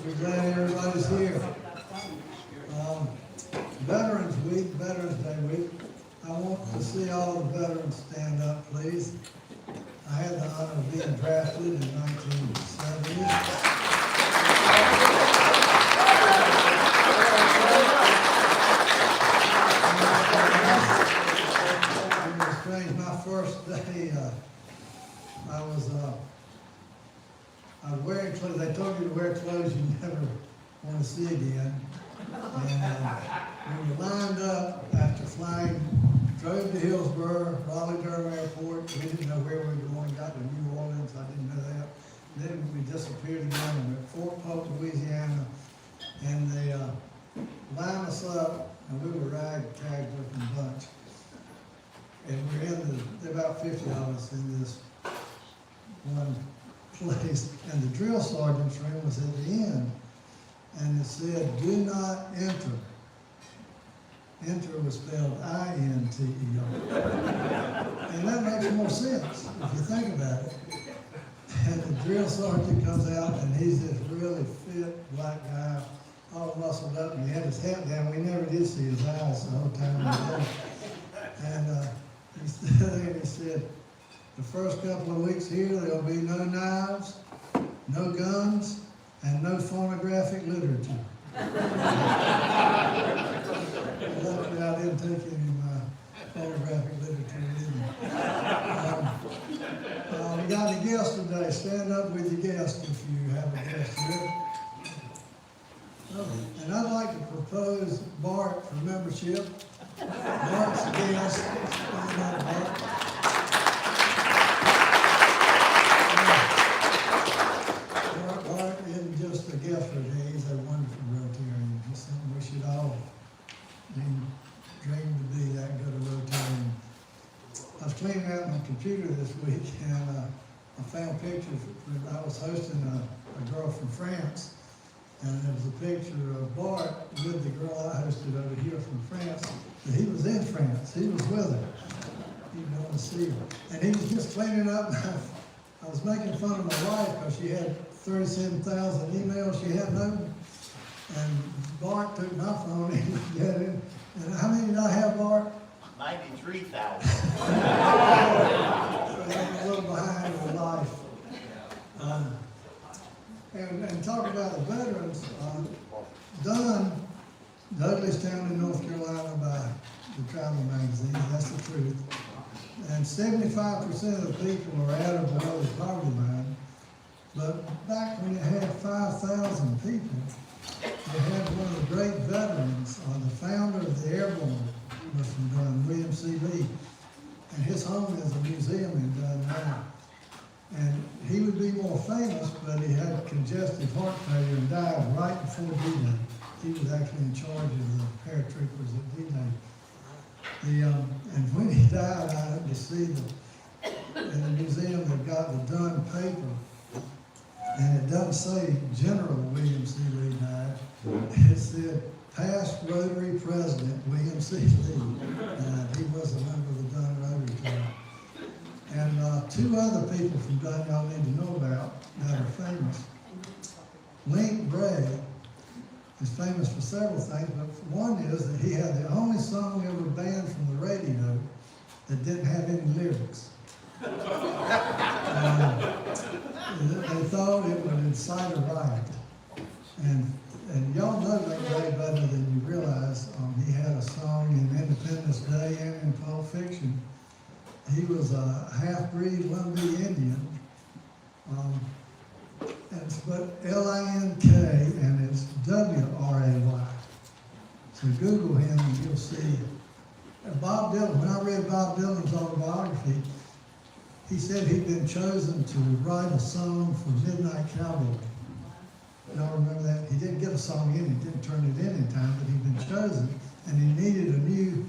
We're glad everybody's here. Veterans Week, Veterans Day Week. I want to see all the veterans stand up, please. I had the honor of being drafted in 1970. It was strange. My first day, I was wearing clothes. They told you to wear clothes you never want to see again. And we were lined up after flying, drove to Hillsborough, Raleigh-Durham Airport. We didn't know where we were going. Got to New Orleans. I didn't know that. Then we disappeared again. We were at Fort Polk, Louisiana, and they lined us up, and we were ragtag looking bunch. And we're in there were about 50 of us in this one place, and the drill sergeant's room was at the end, and it said, "Do not enter." Enter was spelled I-N-T-E-R. And that makes more sense if you think about it. And the drill sergeant comes out, and he's this really fit black guy, all muscled up, and he had his hat down. We never did see his eyes the whole time we were there. And he stood there and he said, "The first couple of weeks here, there'll be no knives, no guns, and no phonographic literature." Luckily, I didn't take any of my phonographic literature with me. We got a guest today. Stand up with your guest if you have a guest here. And I'd like to propose Bart for membership. Bart's a guest. Stand up, Bart. Bart isn't just a guest for today. He's a wonderful Rotarian. Just something we should all dream to be that good a Rotarian. I was cleaning out my computer this week, and I found pictures. I was hosting a girl from France, and there was a picture of Bart with the girl I hosted over here from France. But he was in France. He was with her. He didn't want to see her. And he was just cleaning up. I was making fun of my wife because she had 37,000 emails she hadn't opened. And Bart took my phone and looked at it. And how many did I have, Bart? 93,000. So I'm a little behind with life. And talk about the veterans, done Douglastown in North Carolina by the travel magazine, that's the truth. And 75% of the people are at or below the poverty line. But back when you had 5,000 people, they had one of the great veterans, the founder of the Airborne, was from Dunn, William C. Lee. And his home is a museum in Dunn now. And he would be more famous, but he had congestive heart failure and died right before D-Day. He was actually in charge of the paratroopers at D-Day. And when he died, I had to see in the museum they've got the Dunn paper. And it doesn't say General William C. Lee died. It said past Rotary President William C. Lee. He was a member of the Dunn Rotary Club. And two other people from Dunn y'all need to know about that are famous. Link Gray is famous for several things, but one is that he had the only song ever banned from the radio that didn't have any lyrics. They thought it would incite a riot. And y'all know that Gray better than you realize. He had a song in Independence Day and in Pulp Fiction. He was a half-breed, Lumbee Indian. But L-I-N-K, and it's W-R-A-Y. So Google him and you'll see. Bob Dylan, when I read Bob Dylan's autobiography, he said he'd been chosen to write a song for Midnight Cowboy. Y'all remember that? He didn't get a song in, he didn't turn it in time, but he'd been chosen, and he needed a new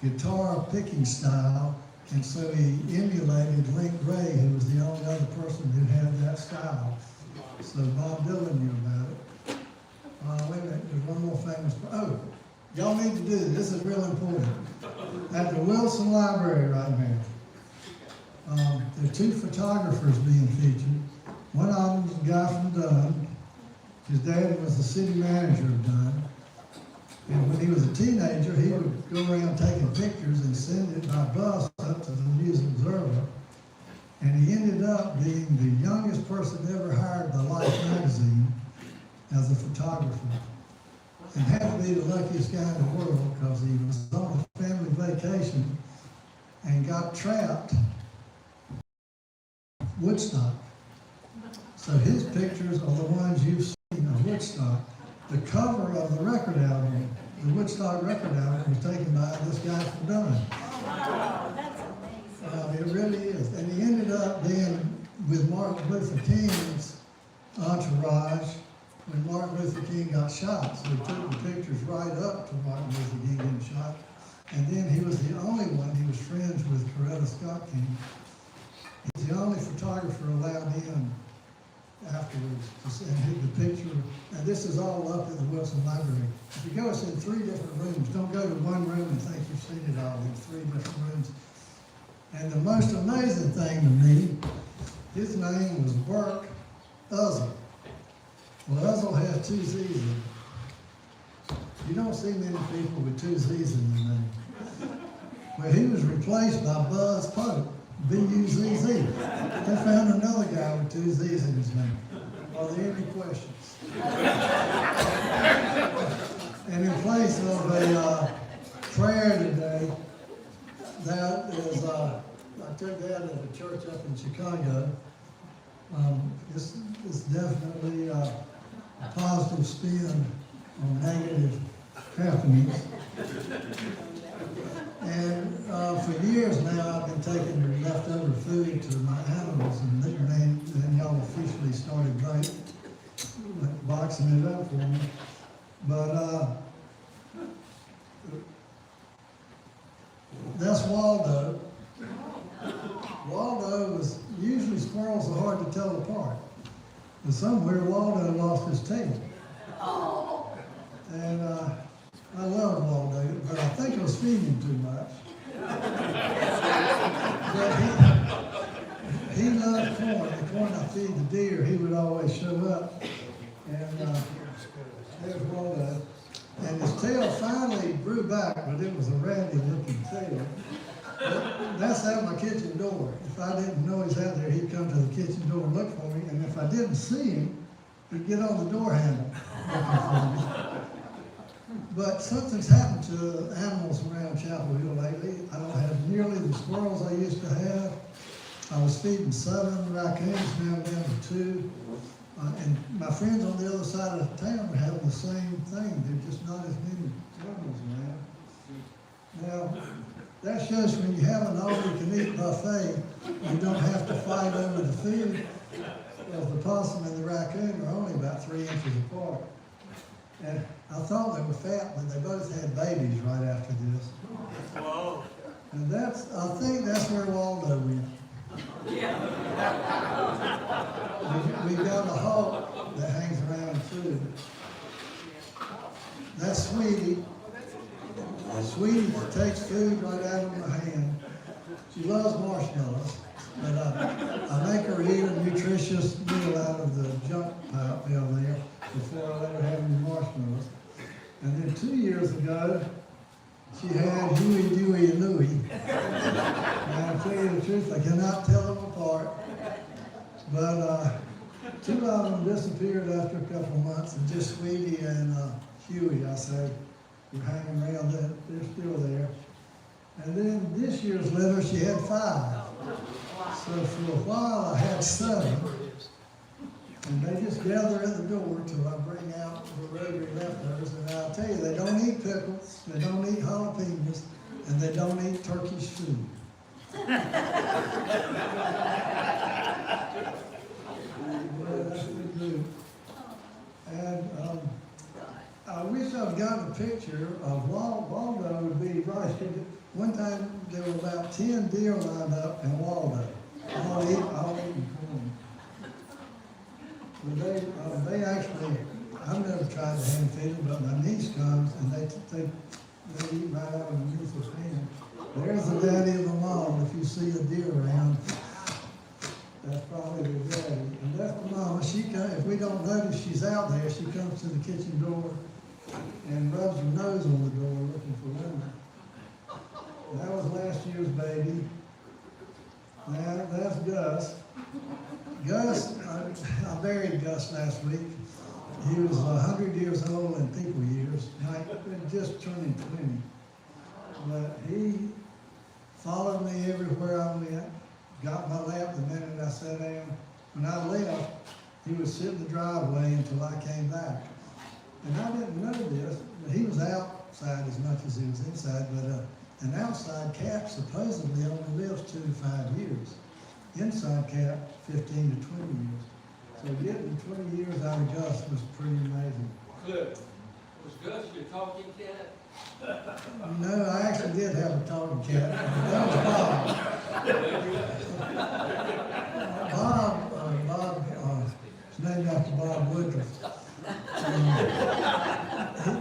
guitar picking style, and so he emulated Link Gray, who was the only other person who had that style. So Bob Dylan knew about it. Wait a minute, there's one more famous. Oh, y'all need to do this. This is real important. At the Wilson Library right now, there are two photographers being featured. One of them is a guy from Dunn. His dad was the city manager of Dunn. And when he was a teenager, he would go around taking pictures and send it by bus up to the News Observer. And he ended up being the youngest person ever hired by Life magazine as a photographer. And had to be the luckiest guy in the world because he was on a family vacation and got trapped in Woodstock. So his pictures are the ones you've seen of Woodstock. The cover of the record album, the Woodstock record album, was taken by this guy from Dunn. Wow, that's amazing. It really is. And he ended up being with Martin Luther King's entourage when Martin Luther King got shot. So he took the pictures right up to Martin Luther King getting shot. And then he was the only one, he was friends with Coretta Scott King. He's the only photographer allowed in afterwards to send the picture. And this is all up in the Wilson Library. If you go, it's in 3 different rooms. Don't go to one room and think you've seen it all. It's 3 different rooms. And the most amazing thing to me, his name was Burke Uzzle. Well, Uzzle has 2 Z's in it. You don't see many people with 2 Z's in their name. Well, he was replaced by Buzz Pope, B-U-Z-Z. They found another guy with 2 Z's in his name. Are there any questions? And in place of a prayer today, that is, I took that at a church up in Chicago. This is definitely a positive spin on negative happenings. And for years now, I've been taking leftover food to my animals, and then y'all officially started boxing it up for me. But that's Waldo. Waldo was, usually squirrels are hard to tell apart. But somewhere Waldo lost his tail. And I love Waldo, but I think I was feeding him too much. But he loved corn. The corn I feed the deer, he would always show up. And there's Waldo. And his tail finally grew back, but it was a ratty looking tail. But that's out my kitchen door. If I didn't know he's out there, he'd come to the kitchen door and look for me. And if I didn't see him, he'd get on the door handle looking for me. But something's happened to animals around Chapel Hill lately. I don't have nearly the squirrels I used to have. I was feeding 7 raccoons, now I'm down to 2. And my friends on the other side of town are having the same thing. There's just not as many animals around. Now, that shows when you have an all-you-can-eat buffet, you don't have to fight over the food, because the possum and the raccoon are only about 3 inches apart. And I thought they were fat, but they both had babies right after this. Whoa. And I think that's where Waldo went. We've got a hawk that hangs around too. That's Sweetie. Sweetie takes food right out of my hand. She loves marshmallows, but I make her eat a nutritious meal out of the junk pile there before I let her have any marshmallows. And then 2 years ago, she had Huey, Dewey, and Louie. And I'll tell you the truth, I cannot tell them apart. But 2 of them disappeared after a couple of months, and just Sweetie and Huey, I said, were hanging around. They're still there. And then this year's litter, she had 5. So for a while, I had 7. And they just gather at the door till I bring out the rotary leftovers. And I'll tell you, they don't eat pickles, they don't eat jalapenos, and they don't eat Turkish food. That's a good group. And I wish I'd gotten a picture of Waldo would be right here. One time there were about 10 deer lined up in Waldo, all eating corn. But they actually, I've never tried to hand feed them, but my niece comes and they eat right out of underneath his hand. There's the daddy of them all if you see a deer around. That's probably the daddy. And that's the mama. She come, if we don't notice she's out there, she comes to the kitchen door and rubs her nose on the door looking for Linda. That was last year's baby. Now, that's Gus. Gus, I buried Gus last week. He was 100 years old in people years, like just turning 20. But he followed me everywhere I went, got my lap the minute I sat down. When I left, he would sit in the driveway until I came back. And I didn't know this, but he was outside as much as he was inside, but an outside cat supposedly only lives 2 to 5 years. Inside cat, 15 to 20 years. So getting 20 years out of Gus was pretty amazing. Good. Was Gus your talking cat? No, I actually did have a talking cat. That was Bob. Bob, it's named after Bob Woodruff.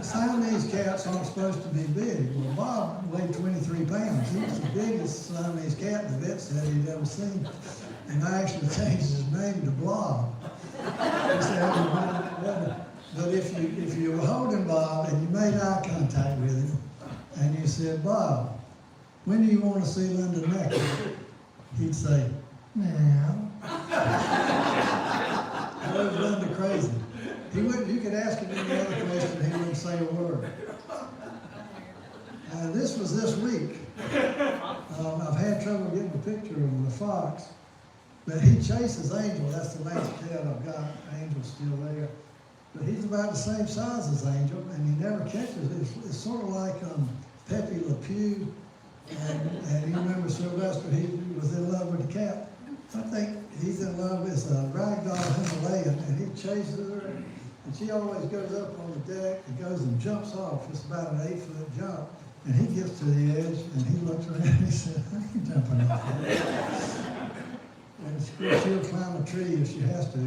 Siamese cats aren't supposed to be big. Well, Bob weighed 23 pounds. He was the biggest Siamese cat the vet said he'd ever seen. And I actually changed his name to Blob. He said, but if you were holding Bob and you made eye contact with him, and you said, Bob, when do you want to see Linda next? He'd say, meow. That was Linda crazy. He wouldn't, you could ask him any other question, he wouldn't say a word. This was this week. I've had trouble getting a picture of the fox, but he chases Angel. That's the last cat I've got. Angel's still there. But he's about the same size as Angel, and he never catches it. It's sort of like Pepe Le Pew, and you remember Sylvester, he was in love with the cat. I think he's in love with a ragdoll Himalayan, and he chases her, and she always goes up on the deck and goes and jumps off. It's about an 8-foot jump, and he gets to the edge, and he looks around and he said, I ain't jumping off that. And she'll climb a tree if she has to.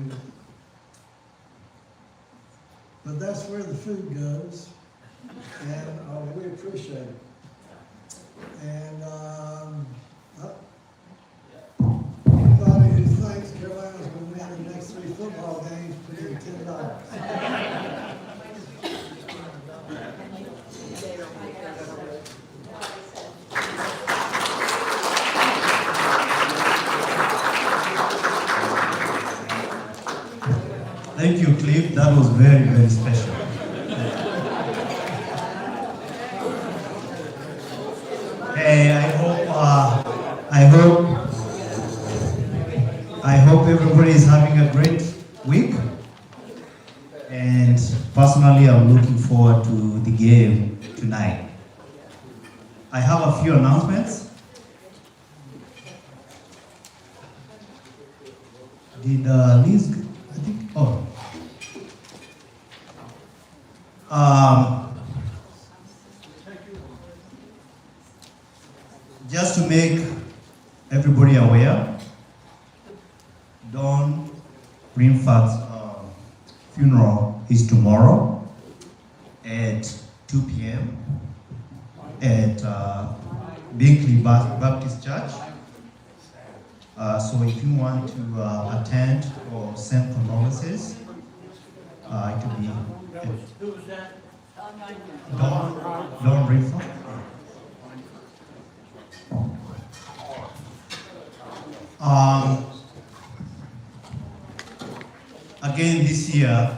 But that's where the food goes, and we appreciate it. And anybody who thinks Carolina's going to win the next 3 football games, put in $10. Thank you, Cliff. That was very, very special. Hey, I hope everybody is having a great week. And personally, I'm looking forward to the game tonight. I have a few announcements. Did Liz? I think. Oh. Just to make everybody aware, Don Greenford's funeral is tomorrow at 2 p.m. at Binkley Baptist Church. So if you want to attend or send condolences, it will be Who was that? Don Greenford. Again, this year,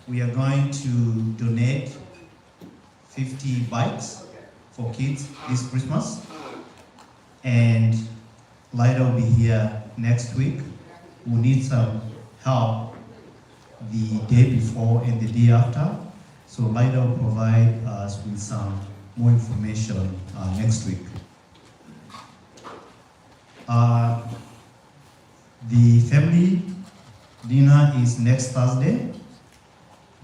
we are going to donate 50 bikes for kids this Christmas. And Lyda will be here next week. We need some help the day before and the day after. So Lyda will provide us with some more information next week. The family dinner is next Thursday.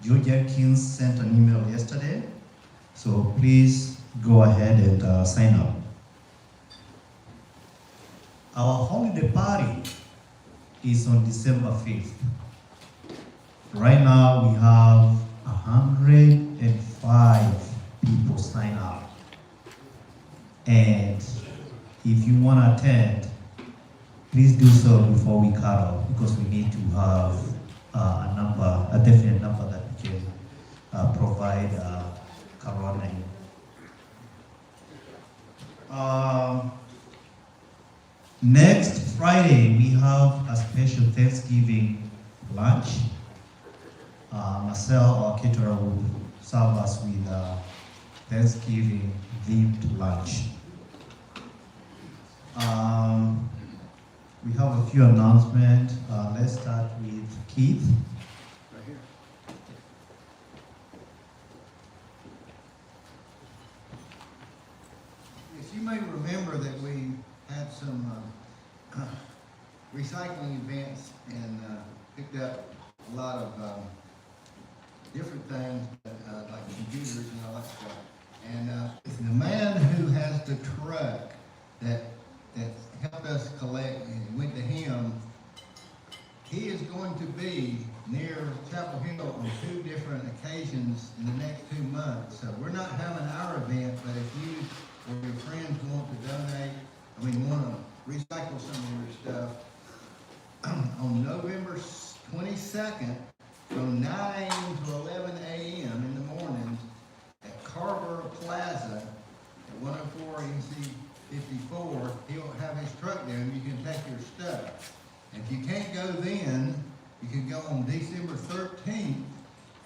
Joe Jenkins sent an email yesterday, so please go ahead and sign up. Our holiday party is on December 5th. Right now we have 105 people sign up. And if you want to attend, please do so before we cut off, because we need to have a definite number that we can provide Corona in. Next Friday, we have a special Thanksgiving lunch. Marcel, our caterer, will serve us with a Thanksgiving themed lunch. We have a few announcements. Let's start with Keith. Right here. Yes, you may remember that we had some recycling events and picked up a lot of different things, like computers and all that stuff. And the man who has the truck that helped us collect and went to him, he is going to be near Chapel Hill on 2 different occasions in the next 2 months. So we're not having our event, but if you or your friends want to donate, want to recycle some of your stuff, on November 22nd, from 9 a.m. to 11 a.m. in the morning at Carver Plaza at 104 NC 54, he'll have his truck there and you can take your stuff. And if you can't go then, you can go on December 13th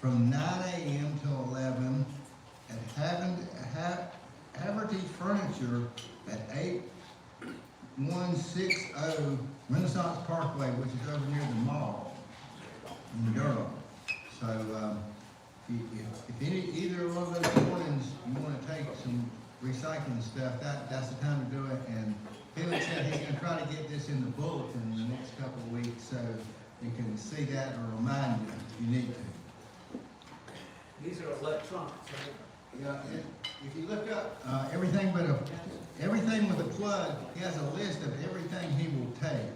from 9 a.m. till 11 at Haverty's Furniture at 8160 Renaissance Parkway, which is over near the mall in Durham. So if either one of those mornings you want to take some recycling stuff, that's the time to do it. And Felix said he's going to try to get this in the bulletin in the next couple of weeks, so you can see that or remind you if you need to. These are electronics, right? Yeah, if you look up everything with a plug, he has a list of everything he will take.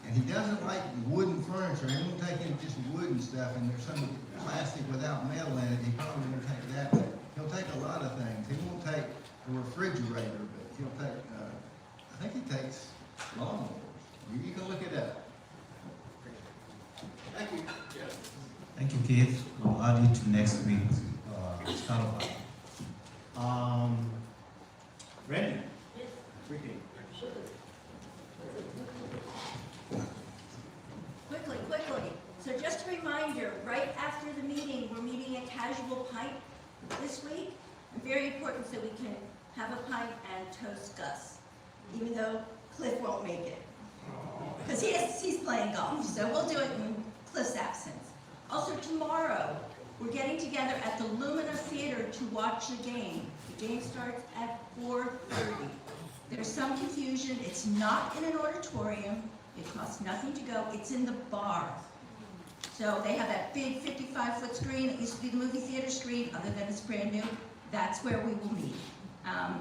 And he doesn't like wooden furniture. He won't take any just wooden stuff, and there's some plastic without metal in it. He probably won't take that, but he'll take a lot of things. He won't take a refrigerator, but he'll take, I think he takes lawnmowers. You can look it up. Thank you. Thank you, Keith. We'll add it to next week's start. Randy? Ricky? Quickly. So just a reminder, right after the meeting, we're meeting at Casual Pint this week. And very important so we can have a pint and toast Gus, even though Cliff won't make it. Because he's playing golf, so we'll do it in Cliff's absence. Also tomorrow, we're getting together at the Lumina Theater to watch the game. The game starts at 4:30. There's some confusion. It's not in an auditorium. It costs nothing to go. It's in the bar. So they have that big 55-foot screen. It used to be the movie theater screen, other than it's brand new. That's where we will meet.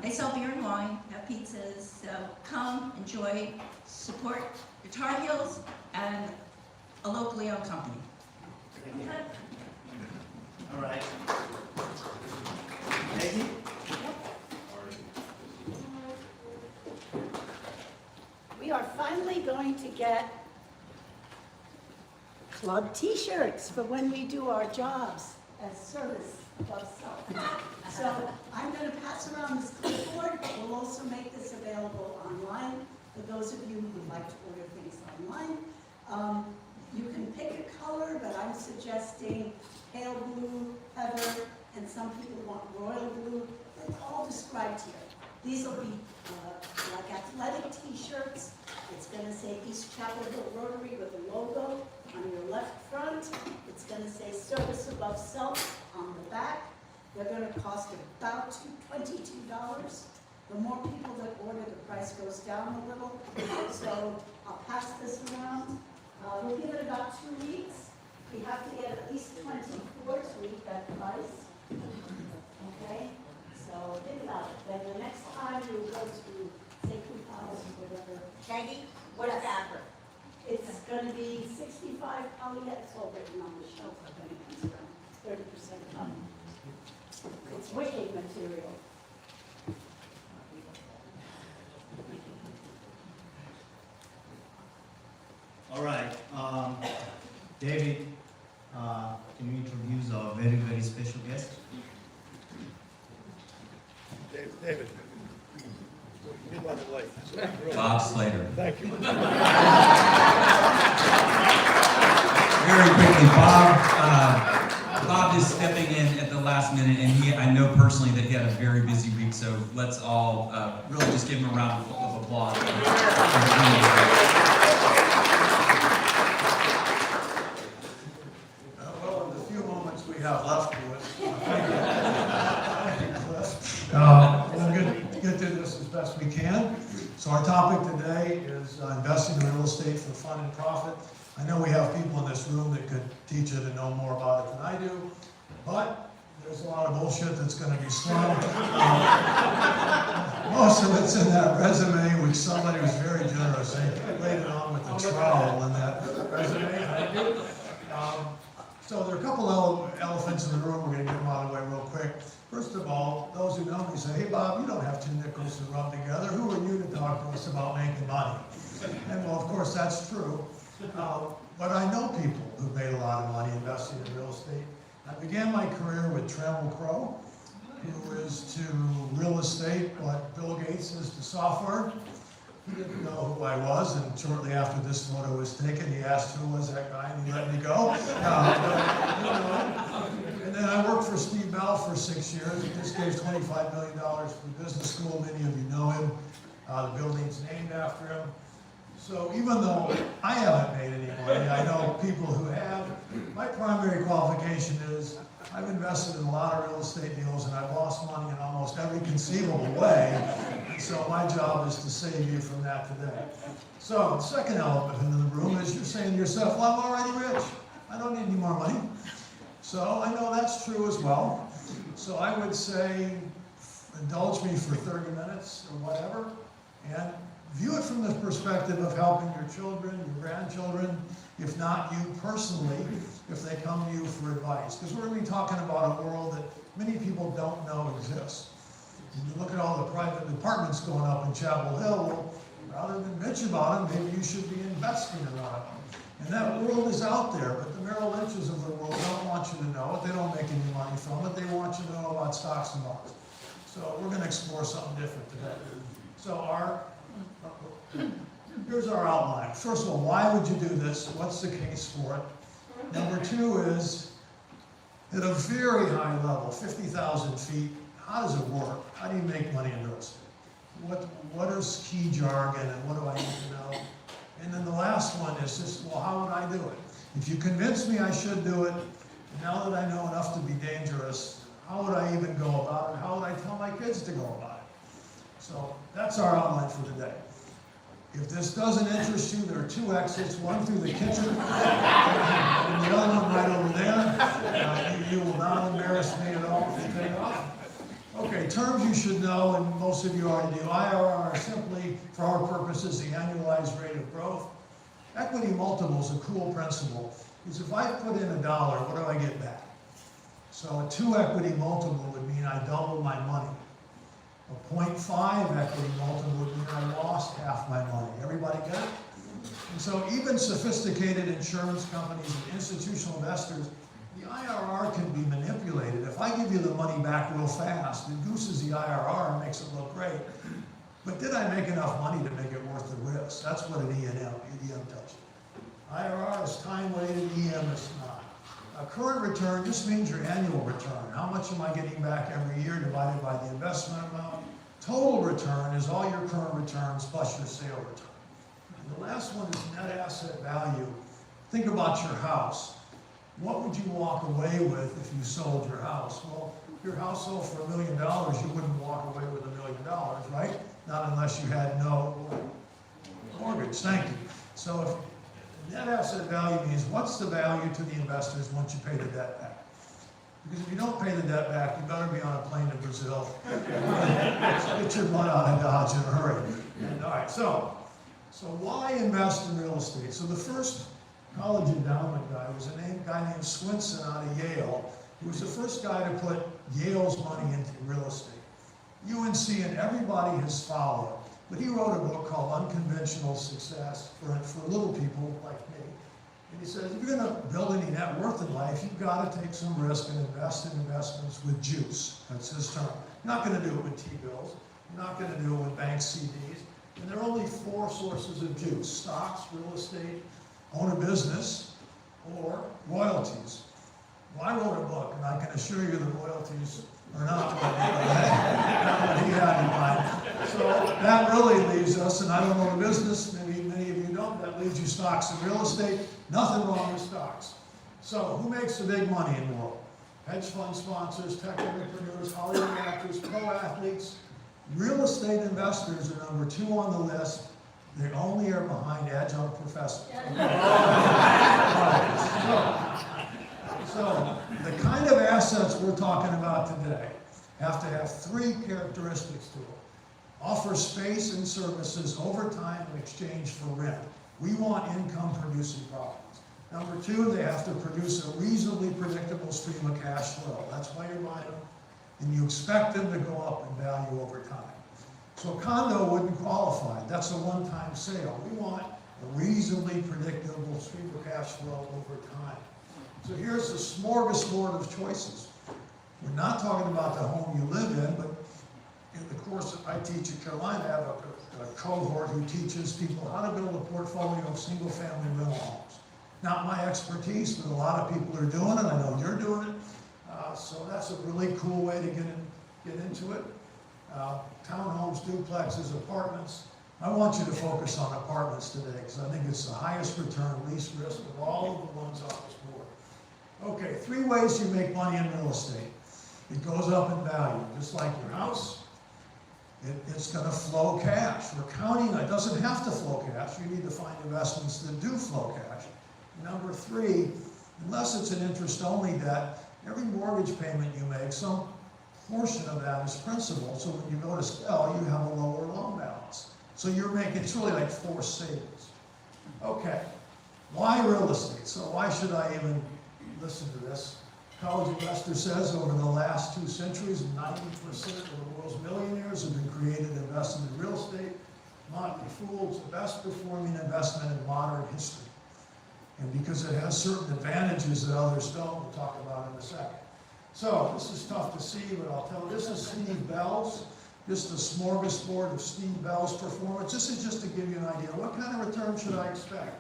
They sell beer and wine, have pizzas, so come, enjoy, support the Tar Heels and a locally owned company. All right. Peggy? We are finally going to get club t-shirts for when we do our jobs as service above self. So I'm going to pass around this clipboard. We'll also make this available online for those of you who would like to order things online. You can pick a color, but I'm suggesting pale blue, heather, and some people want royal blue. They're all described here. These will be like athletic t-shirts. It's going to say East Chapel Hill Rotary with a logo on your left front. It's going to say Service Above Self on the back. They're going to cost about $22. The more people that order, the price goes down a little. So I'll pass this around. We'll give it about 2 weeks. We have to get at least 24 to meet that price. Okay? So think about it. Then the next time you'll go to, say, 2,000, whatever. Peggy, what fabric? It's going to be 65 polyester. It's all written on the shelf. 30% cotton. It's wicked material. All right, David, can you introduce our very, very special guest? David. Get by the light. Bob Slater. Thank you. Very quickly, Bob is stepping in at the last minute, and I know personally that he had a very busy week, so let's all really just give him a round of applause. Well, in the few moments we have left to us, we'll get through this as best we can. So our topic today is investing in real estate for fun and profit. I know we have people in this room that could teach you to know more about it than I do, but there's a lot of bullshit that's going to be slung. Most of it's in that resume, which somebody was very generous. They laid it on with the trowel in that resume. Thank you. So there are a couple of elephants in the room. We're going to get them out of the way real quick. First of all, those who know me say, hey Bob, you don't have two nickels to rub together. Who are you to talk to us about making money? And well, of course, that's true. But I know people who made a lot of money investing in real estate. I began my career with Trammell Crow, who is to real estate what Bill Gates is to software. He didn't know who I was, and shortly after this photo was taken, he asked who was that guy, and he let me go. And then I worked for Steve Bell for 6 years. He just gave $25 million for business school. Many of you know him. The building's named after him. So even though I haven't made any money, I know people who have. My primary qualification is I've invested in a lot of real estate deals, and I've lost money in almost every conceivable way. And so my job is to save you from that today. So the second elephant in the room is you're saying to yourself, well, I'm already rich. I don't need any more money. So I know that's true as well. So I would say indulge me for 30 minutes or whatever, and view it from the perspective of helping your children, your grandchildren, if not you personally, if they come to you for advice. Because we're going to be talking about a world that many people don't know exists. When you look at all the private apartments going up in Chapel Hill, well, rather than bitch about them, maybe you should be investing in one of them. And that world is out there, but the Merrill Lynches of the world don't want you to know it. They don't make any money from it. They want you to know about stocks and bonds. So we're going to explore something different today. So here's our outline. First of all, why would you do this? What's the case for it? Number two is, at a very high level, 50,000 feet, how does it work? How do you make money in real estate? What is key jargon and what do I need to know? And then the last one is just, well, how would I do it? If you convince me I should do it, now that I know enough to be dangerous, how would I even go about it? How would I tell my kids to go about it? So that's our outline for today. If this doesn't interest you, there are two exits, one through the kitchen and the other one right over there. You will not embarrass me at all if you take off. Okay, terms you should know, and most of you already do. IRR are simply, for our purposes, the annualized rate of growth. Equity multiple is a cool principle, because if I put in $1, what do I get back? So a 2 equity multiple would mean I doubled my money. A 0.5 equity multiple would mean I lost half my money. Everybody get it? And so even sophisticated insurance companies and institutional investors, the IRR can be manipulated. If I give you the money back real fast, it gooses the IRR and makes it look great. But did I make enough money to make it worth the risk? That's what an EM tells you. IRR is time-weighted, EM is not. A current return just means your annual return. How much am I getting back every year divided by the investment amount? Total return is all your current returns plus your sale return. And the last one is net asset value. Think about your house. What would you walk away with if you sold your house? Well, if your house sold for $1 million, you wouldn't walk away with $1 million, right? Not unless you had no mortgage. Thank you. So if net asset value means what's the value to the investors once you pay the debt back? Because if you don't pay the debt back, you better be on a plane to Brazil. Get your butt out of Dodge in a hurry. And, all right, so why invest in real estate? So the first college endowment guy was a guy named Swinson out of Yale. He was the first guy to put Yale's money into real estate. UNC and everybody has followed. But he wrote a book called Unconventional Success for little people like me. And he says, if you're gonna build any net worth in life, you've gotta take some risk and invest in investments with juice. That's his term. You're not gonna do it with T-bills. You're not gonna do it with bank CDs. And there are only 4 sources of juice: stocks, real estate, own a business, or royalties. Well, I wrote a book, and I can assure you the royalties are not what he had in mind. So that really leaves us, and I don't own a business, maybe many of you don't, that leaves you stocks and real estate. Nothing wrong with stocks. So who makes the big money in the world? Hedge fund sponsors, tech entrepreneurs, Hollywood actors, pro athletes. Real estate investors are number 2 on the list. They only are behind adjunct professors. So the kind of assets we're talking about today have to have 3 characteristics to them. Offer space and services over time in exchange for rent. We want income producing properties. Number 2, they have to produce a reasonably predictable stream of cash flow. That's why you're buying them. And you expect them to go up in value over time. So a condo wouldn't qualify. That's a one-time sale. We want a reasonably predictable stream of cash flow over time. So here's the smorgasbord of choices. We're not talking about the home you live in, but in the course that I teach at Carolina, I have a cohort who teaches people how to build a portfolio of single-family rental homes. Not my expertise, but a lot of people are doing it. I know you're doing it. So that's a really cool way to get into it. Townhomes, duplexes, apartments. I want you to focus on apartments today because I think it's the highest return, least risk of all of the ones on this board. Okay, 3 ways you make money in real estate. It goes up in value, just like your house. It's going to flow cash. We're counting, it doesn't have to flow cash. You need to find investments that do flow cash. Number 3, unless it's an interest-only debt, every mortgage payment you make, some portion of that is principal. So when you go to sell, you have a lower loan balance. So you're making, it's really like forced savings. Okay, why real estate? So why should I even listen to this? College Investor says over the last 2 centuries, 90% of the world's millionaires have been created and invested in real estate. Motley Fool is the best performing investment in modern history. And because it has certain advantages that others don't, we'll talk about in a second. So this is tough to see, but I'll tell you, this is Steve Bell's, just a smorgasbord of Steve Bell's performance. This is just to give you an idea. What kind of return should I expect?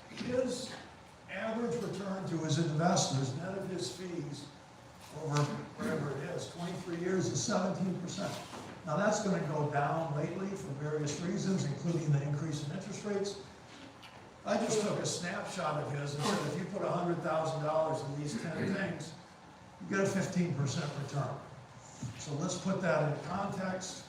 His average return to his investors, net of his fees, over whatever it is, 23 years is 17%. Now that's going to go down lately for various reasons, including the increase in interest rates. I just took a snapshot of his and said, if you put $100,000 in these 10 things, you get a 15% return. So let's put that in context.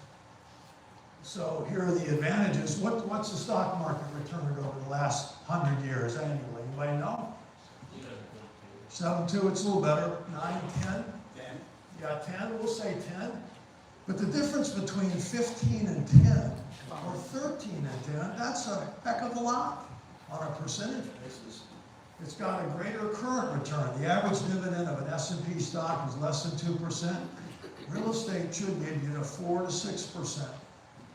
So here are the advantages. What's the stock market returned over the last 100 years annually? Anybody know? 7.2, it's a little better. 9, 10? Yeah, 10, we'll say 10. But the difference between 15 and 10, or 13 and 10, that's a heck of a lot on a percentage basis. It's got a greater current return. The average dividend of an S&P stock is less than 2%. Real estate should give you 4 to 6%.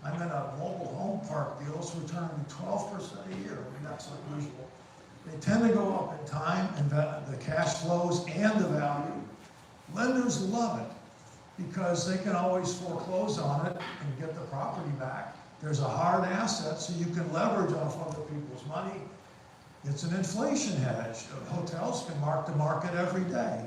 I'm in a mobile home park deal, it's returning 12% a year. I mean, that's unusual. They tend to go up in time, and the cash flows and the value. Lenders love it because they can always foreclose on it and get the property back. There's a hard asset, so you can leverage off other people's money. It's an inflation hedge. Hotels can mark to market every day.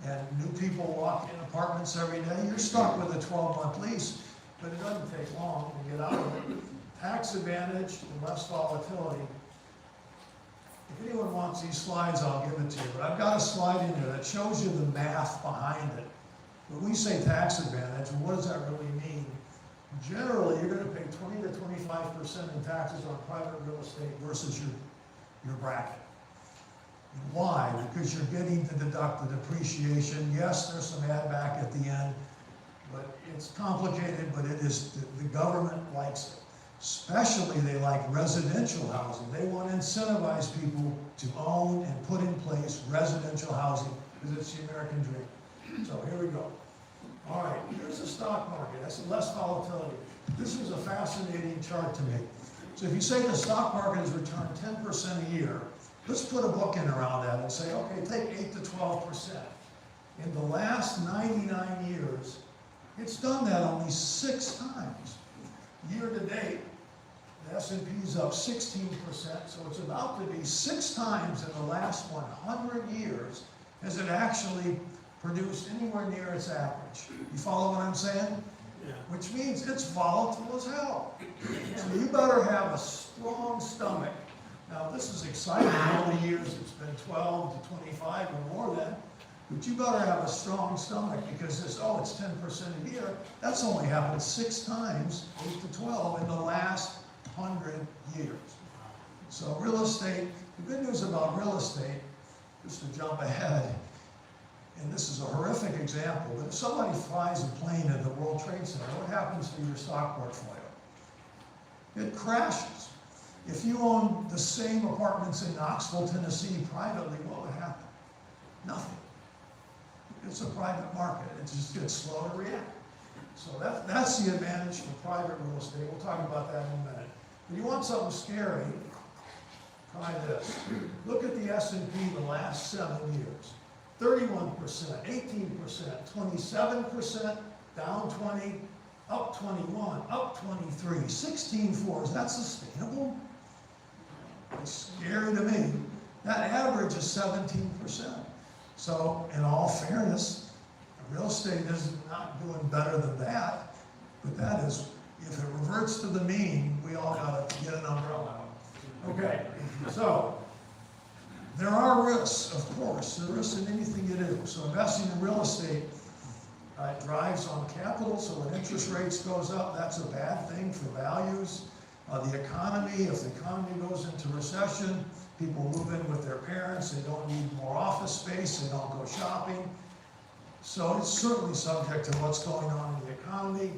And new people walk in apartments every day. You're stuck with a 12-month lease, but it doesn't take long to get out of it. Tax advantage and less volatility. If anyone wants these slides, I'll give it to you. But I've got a slide in there that shows you the math behind it. When we say tax advantage, what does that really mean? Generally, you're going to pay 20 to 25% in taxes on private real estate versus your bracket. And why? Because you're getting to deduct the depreciation. Yes, there's some add back at the end, but it's complicated, but it is, the government likes it. Especially they like residential housing. They want to incentivize people to own and put in place residential housing because it's the American dream. So here we go. All right, here's the stock market. That's less volatility. This is a fascinating chart to me. So if you say the stock market has returned 10% a year, let's put a bookend around that and say, okay, take 8 to 12%. In the last 99 years, it's done that only 6 times. Year to date, the S&P is up 16%, so it's about to be 6 times in the last 100 years has it actually produced anywhere near its average. You follow what I'm saying? Yeah. Which means it's volatile as hell. So you better have a strong stomach. Now, this is exciting. All the years it's been 12 to 25 or more than. But you better have a strong stomach because it's 10% a year. That's only happened 6 times, 8 to 12 in the last 100 years. So real estate, the good news about real estate, just to jump ahead, and this is a horrific example, but if somebody flies a plane at the World Trade Center, what happens to your stock portfolio? It crashes. If you own the same apartments in Knoxville, Tennessee, privately, what would happen? Nothing. It's a private market. It just gets slow to react. So that's the advantage for private real estate. We'll talk about that in a minute. If you want something scary, try this. Look at the S&P the last 7 years. 31%, 18%, 27%, down 20, up 21, up 23, 16 fours. That's sustainable? It's scary to me. That average is 17%. So, in all fairness, real estate is not doing better than that, but that is, if it reverts to the mean, we all got to get an umbrella. Okay, so there are risks, of course. There are risks in anything you do. So investing in real estate drives on capital, so when interest rates goes up, that's a bad thing for values. The economy, if the economy goes into recession, people move in with their parents, they don't need more office space, they don't go shopping. So it's certainly subject to what's going on in the economy.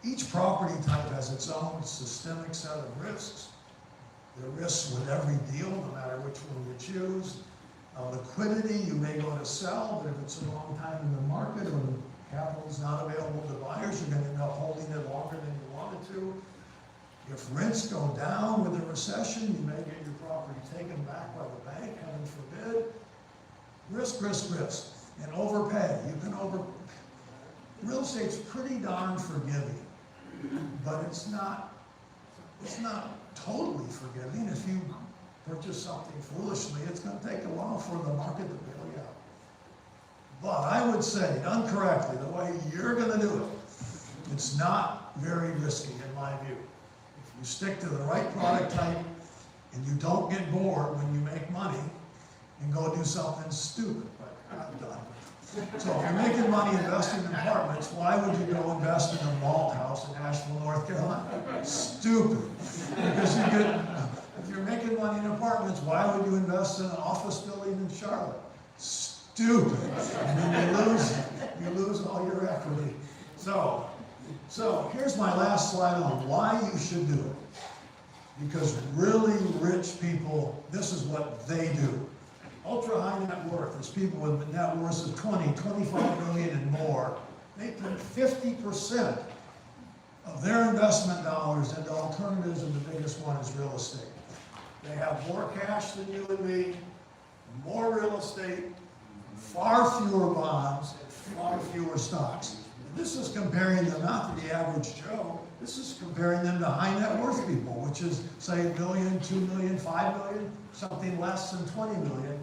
Each property type has its own systemic set of risks. There are risks with every deal, no matter which one you choose. Liquidity, you may go to sell, but if it's a long time in the market or the capital is not available to buyers, you're going to end up holding it longer than you wanted to. If rents go down with a recession, you may get your property taken back by the bank, heaven forbid. Risk, risk, risk. And overpay. You can real estate's pretty darn forgiving, but it's not totally forgiving. If you purchase something foolishly, it's going to take a while for the market to bail you out. But I would say, done correctly, the way you're going to do it, it's not very risky in my view. If you stick to the right product type and you don't get bored when you make money and go do something stupid, like I've done. So if you're making money investing in apartments, why would you go invest in a malt house in Asheville, North Carolina? Stupid. Because if you're making money in apartments, why would you invest in an office building in Charlotte? Stupid. And then you lose all your equity. So here's my last slide on why you should do it. Because really rich people, this is what they do. Ultra high net worth is people with net worths of 20, 25 million and more. They put 50% of their investment dollars into alternatives, and the biggest one is real estate. They have more cash than you and me, more real estate, far fewer bonds, and far fewer stocks. And this is comparing them not to the average Joe. This is comparing them to high net worth people, which is, say, $1 million, $2 million, $5 million, something less than 20 million.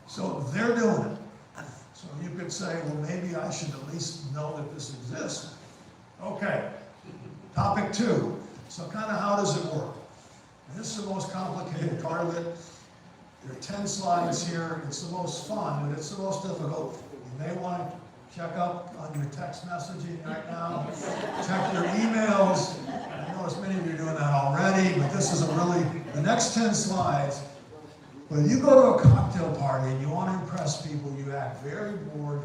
So they're doing it. So you could say, well, maybe I should at least know that this exists. Okay, topic 2. So kind of how does it work? And this is the most complicated part of it. There are 10 slides here. It's the most fun, but it's the most difficult. You may want to check up on your text messaging right now. Check your emails. I know as many of you are doing that already, but this is the next 10 slides. When you go to a cocktail party and you want to impress people, you act very bored.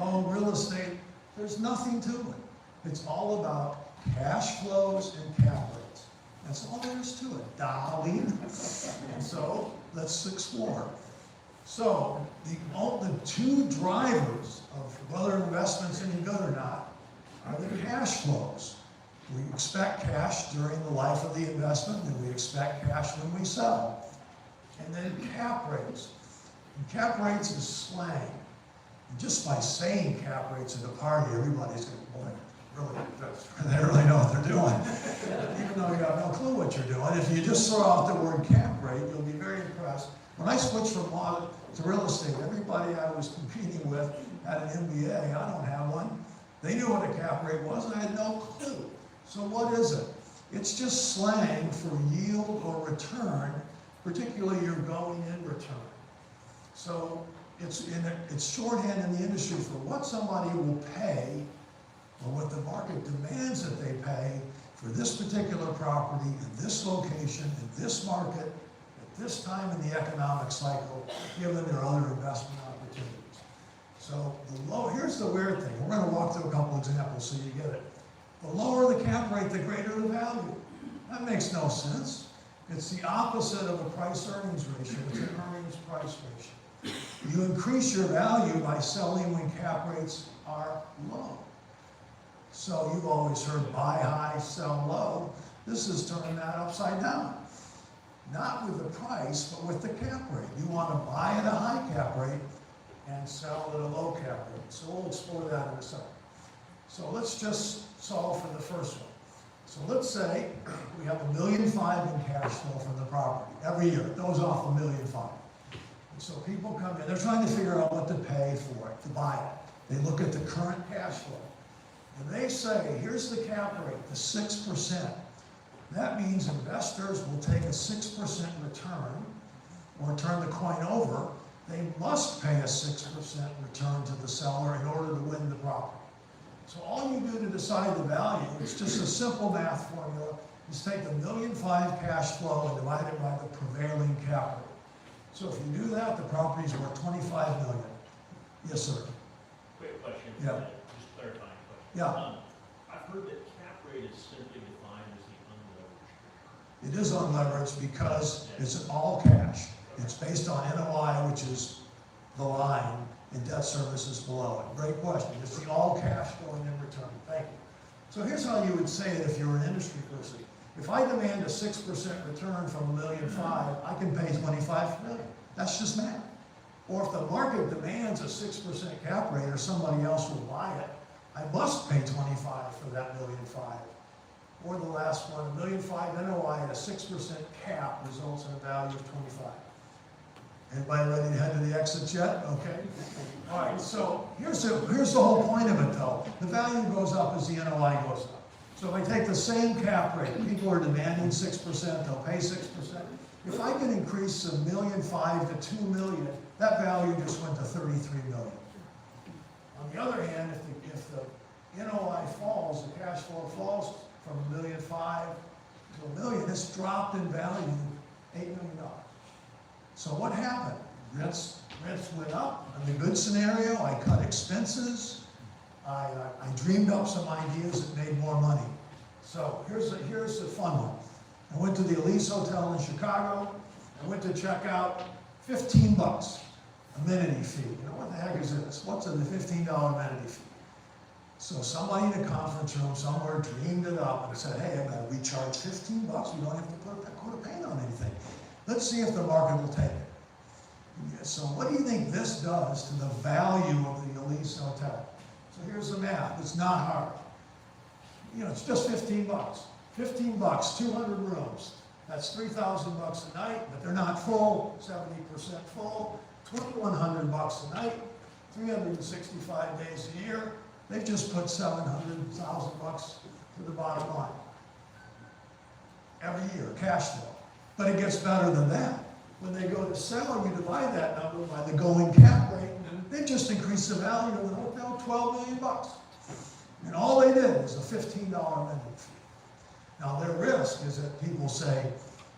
Oh, real estate, there's nothing to it. It's all about cash flows and cap rates. That's all there is to it, darling. And so, let's explore. So the two drivers of whether an investment's any good or not are the cash flows. We expect cash during the life of the investment, and we expect cash when we sell. And then cap rates. And cap rates is slang. And just by saying cap rates at a party, everybody's going, boy, they really know what they're doing. Even though you have no clue what you're doing. If you just throw out the word cap rate, you'll be very impressed. When I switched from law to real estate, everybody I was competing with had an MBA. I don't have one. They knew what a cap rate was, and I had no clue. So what is it? It's just slang for yield or return, particularly your going-in return. So it's shorthand in the industry for what somebody will pay or what the market demands that they pay for this particular property in this location, in this market, at this time in the economic cycle, given their other investment opportunities. So here's the weird thing. We're going to walk through a couple examples so you get it. The lower the cap rate, the greater the value. That makes no sense. It's the opposite of a price-earnings ratio. It's an earnings-price ratio. You increase your value by selling when cap rates are low. So you've always heard buy high, sell low. This is turning that upside down. Not with the price, but with the cap rate. You want to buy at a high cap rate and sell at a low cap rate. So we'll explore that in a second. So let's just solve for the first one. So let's say we have $1.5 million in cash flow from the property every year. It goes off $1.5 million. And so people come in, they're trying to figure out what to pay for it, to buy it. They look at the current cash flow. And they say, here's the cap rate, the 6%. That means investors will take a 6% return, or turn the coin over. They must pay a 6% return to the seller in order to win the property. So all you do to decide the value, it's just a simple math formula, is take the $1.5 million cash flow and divide it by the prevailing cap rate. So if you do that, the property's worth $25 million. Yes, sir. Quick question. Yeah. Just clarifying question. Yeah. I've heard that cap rate is simply defined as the unleveraged. It is unleveraged because it's all cash. It's based on NOI, which is the line, and debt services below it. Great question. It's the all cash going in return. Thank you. So here's how you would say it if you're an industry person. If I demand a 6% return from $1.5 million, I can pay $25 million. That's just math. Or if the market demands a 6% cap rate or somebody else will buy it, I must pay $25 for that $1.5 million. Or the last one, $1.5 million NOI at a 6% cap results in a value of $25. Anybody ready to head to the exits yet? Okay. All right, so here's the whole point of it though. The value goes up as the NOI goes up. So if I take the same cap rate, people are demanding 6%, they'll pay 6%. If I can increase $1.5 million to $2 million, that value just went to $33 million. On the other hand, if the NOI falls, the cash flow falls from $1.5 million to $1 million, it's dropped in value $8 million. So what happened? Rents went up. In the good scenario, I cut expenses. I dreamed up some ideas that made more money. So here's the fun one. I went to the Elise Hotel in Chicago. I went to check out, $15, amenity fee. You know, what the heck is this? What's a $15 amenity fee? So somebody in a conference room somewhere dreamed it up and said, hey, we charge $15. We don't have to put a coat of paint on anything. Let's see if the market will take it. Yeah, so what do you think this does to the value of the Elise Hotel? So here's the math. It's not hard. You know, it's just $15. $15, 200 rooms. That's $3,000 a night, but they're not full, 70% full. $2,100 a night, 365 days a year. They've just put $700,000 to the bottom line. Every year, cash flow. But it gets better than that. When they go to sell, you divide that number by the going cap rate, and they just increased the value of the hotel $12 million. And all they did was a $15 amenity fee. Now their risk is that people say,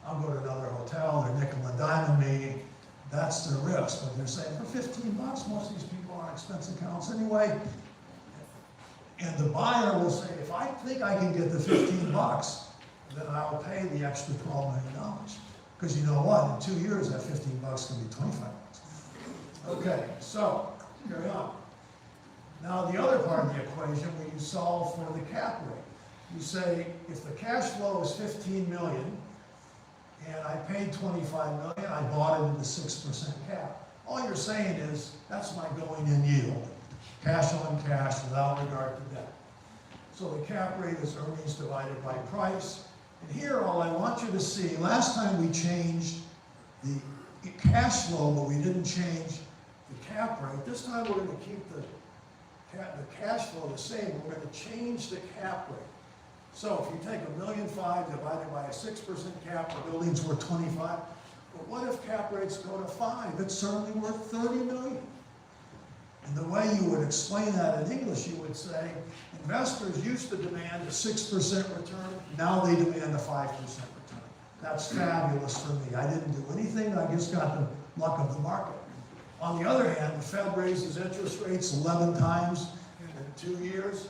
I'll go to another hotel, they're nickel and diming me. That's their risk. But they're saying for $15, most of these people are on expense accounts anyway. And the buyer will say, if I think I can get the $15, then I will pay the extra $12 million. Because you know what? In 2 years, that $15 can be $25. Okay, so, carry on. Now, the other part of the equation, when you solve for the cap rate, you say, if the cash flow is 15 million, and I paid 25 million, I bought it at the 6% cap. All you're saying is, that's my going in yield, cash on cash without regard to debt. So the cap rate is earnings divided by price. And here, all I want you to see, last time we changed the cash flow, but we didn't change the cap rate. This time we're gonna keep the cash flow the same. We're gonna change the cap rate. So if you take $1.5 million divided by a 6% cap, the building's worth 25. But what if cap rates go to 5? It's certainly worth 30 million. And the way you would explain that in English, you would say, investors used to demand a 6% return, now they demand a 5% return. That's fabulous for me. I didn't do anything, I just got the luck of the market. On the other hand, the Fed raises interest rates 11 times in 2 years.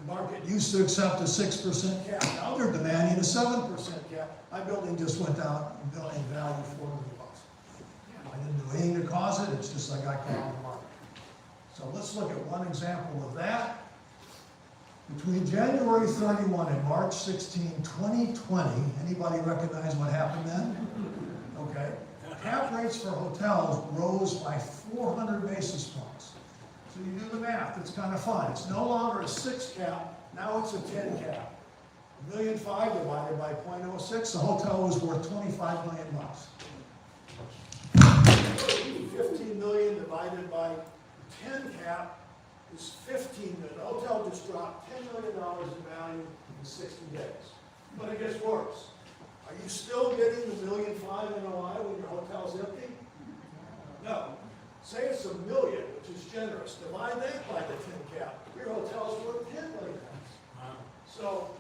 The market used to accept a 6% cap. Now they're demanding a 7% cap. My building just went down in value $4 million. I didn't do anything to cause it, it's just like I got on the market. So let's look at one example of that. Between January 31 and March 16, 2020, anybody recognize what happened then? Okay. Cap rates for hotels rose by 400 basis points. So you do the math, it's kind of fun. It's no longer a 6 cap, now it's a 10 cap. $1.5 million divided by 0.06, the hotel was worth $25 million. 15 million divided by 10 cap is 15 million. The hotel just dropped $10 million in value in 60 days. But it gets worse. Are you still getting the $1.5 million NOI when your hotel's empty? No. Say it's $1 million, which is generous. Divide that by the 10 cap. Your hotel's worth $10 million. So,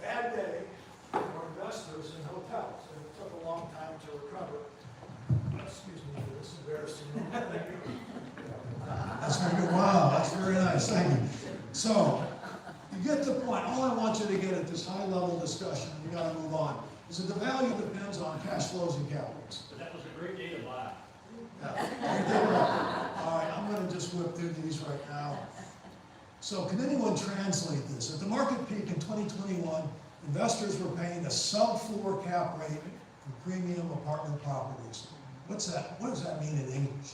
bad day for investors in hotels. And it took a long time to recover. Excuse me for this embarrassing moment. That's very good. Wow, that's very nice. Thank you. So, you get the point. All I want you to get at this high-level discussion, we got to move on, is that the value depends on cash flows and cap rates. But that was a great day to buy. Yeah. All right, I'm going to just whip through these right now. So, can anyone translate this? At the market peak in 2021, investors were paying a sub-4 cap rate for premium apartment properties. What's that? What does that mean in English?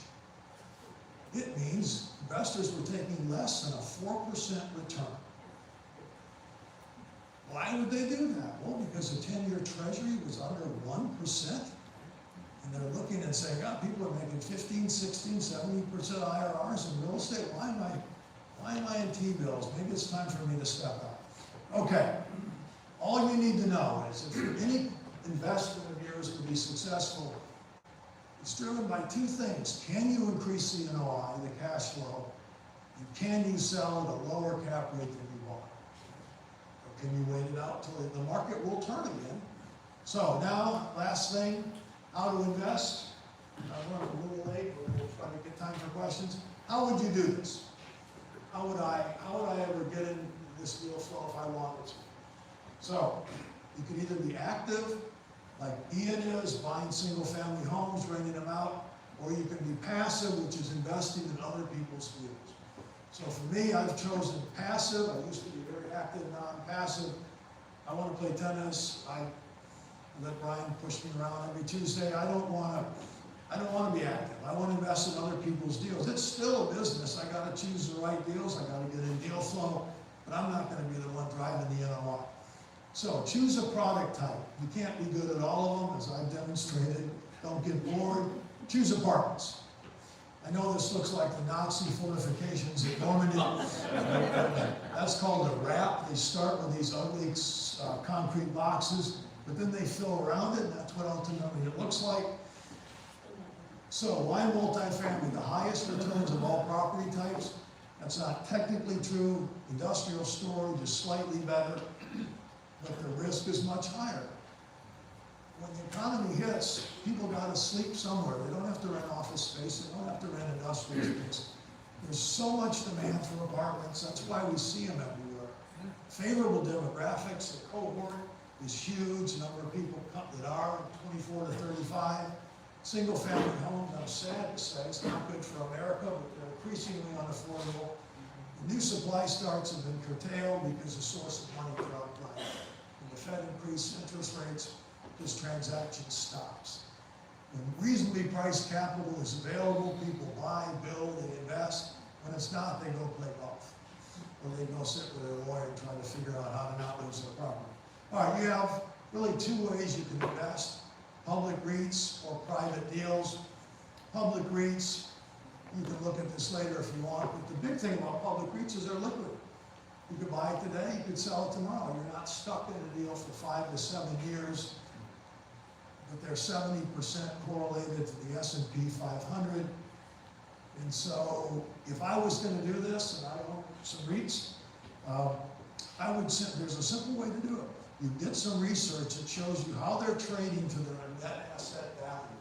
It means investors were taking less than a 4% return. Why would they do that? Well, because the 10-year treasury was under 1%. And they're looking and saying, God, people are making 15, 16, 70% IRRs in real estate. Why am I in T-bills? Maybe it's time for me to step out. Okay. All you need to know is if any investment of yours to be successful, it's driven by two things. Can you increase the NOI, the cash flow? And can you sell at a lower cap rate than you bought? Or can you wait it out till the market will turn again? So now, last thing, how to invest. I run a little late, but we'll try to get time for questions. How would you do this? How would I ever get in this deal flow if I wanted to? So, you can either be active, like Ian is, buying single-family homes, renting them out, or you can be passive, which is investing in other people's deals. So for me, I've chosen passive. I used to be very active, now I'm passive. I want to play tennis. I let Brian push me around every Tuesday. I don't want to be active. I want to invest in other people's deals. It's still a business. I got to choose the right deals. I got to get in deal flow, but I'm not going to be the one driving the NOI. So choose a product type. You can't be good at all of them, as I've demonstrated. Don't get bored. Choose apartments. I know this looks like the Nazi fortifications at Normandy. That's called a wrap. They start with these ugly concrete boxes, but then they fill around it, and that's what ultimately it looks like. So why multifamily? The highest returns of all property types. That's not technically true. Industrial storage is slightly better, but the risk is much higher. When the economy hits, people got to sleep somewhere. They don't have to rent office space. They don't have to rent industrial space. There's so much demand for apartments. That's why we see them everywhere. Favorable demographics. The cohort is huge. The number of people that are 24 to 35. Single-family homes, I'm sad to say, it's not good for America, but they're increasingly unaffordable. The new supply starts have been curtailed because the source of money dropped by. When the Fed increased interest rates, this transaction stops. When reasonably priced capital is available, people buy, build, and invest. When it's not, they go play golf. Or they go sit with their lawyer and try to figure out how to not lose their property. All right, you have really two ways you can invest: public REITs or private deals. Public REITs, you can look at this later if you want, but the big thing about public REITs is they're liquid. You could buy it today, you could sell it tomorrow. You're not stuck in a deal for 5 to 7 years, but they're 70% correlated to the S&P 500. And so if I was going to do this, and I own some REITs, there's a simple way to do it. You get some research that shows you how they're trading to their net asset value.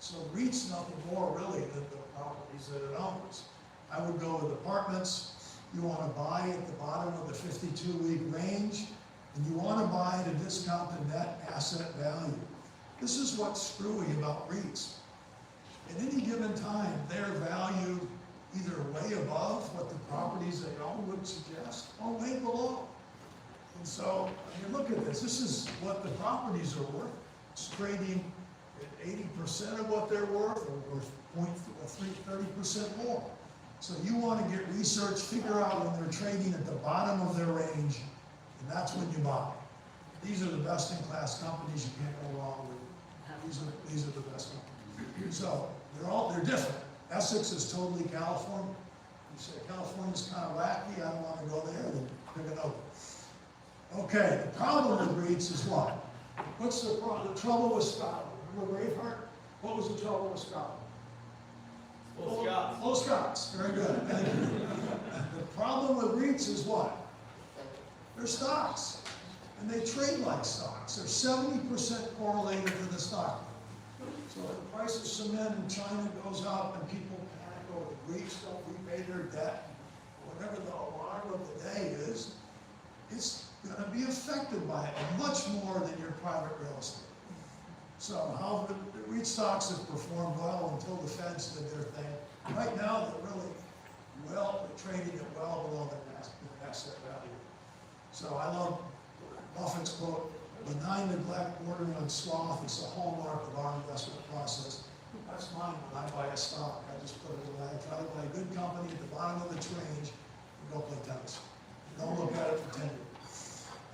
So REITs nothing more really than the properties that it owns. I would go with apartments. You want to buy at the bottom of the 52-week range, and you want to buy at a discounted net asset value. This is what's screwy about REITs. At any given time, they're valued either way above what the properties they own would suggest, or way below. And so, I mean, look at this. This is what the properties are worth. It's trading at 80% of what they're worth, or 30% more. So you want to get research, figure out when they're trading at the bottom of their range, and that's when you buy. These are the best-in-class companies. You can't go wrong with. These are the best companies. So they're different. Essex is totally California. You say California's kind of wacky. I don't want to go there. Then pick it up. Okay. The problem with REITs is what? What's the problem? The trouble with Scotland. Remember Braveheart? What was the trouble with Scotland? Full Scots. Very good. Thank you. The problem with REITs is what? They're stocks. And they trade like stocks. They're 70% correlated to the stock. So if the price of cement in China goes up and people panic over the REITs don't repay their debt, whatever the alarm of the day is, it's going to be affected by it much more than your private real estate. So how the REIT stocks have performed well until the Feds did their thing. Right now, they're really they're trading at well below their asset value. So I love Buffett's quote, "Benign neglect bordering on sloth is a hallmark of our investment process." That's mine when I buy a stock. I just put it away. I try to buy a good company at the bottom of the range and go play tennis. Don't look at it for 10 years.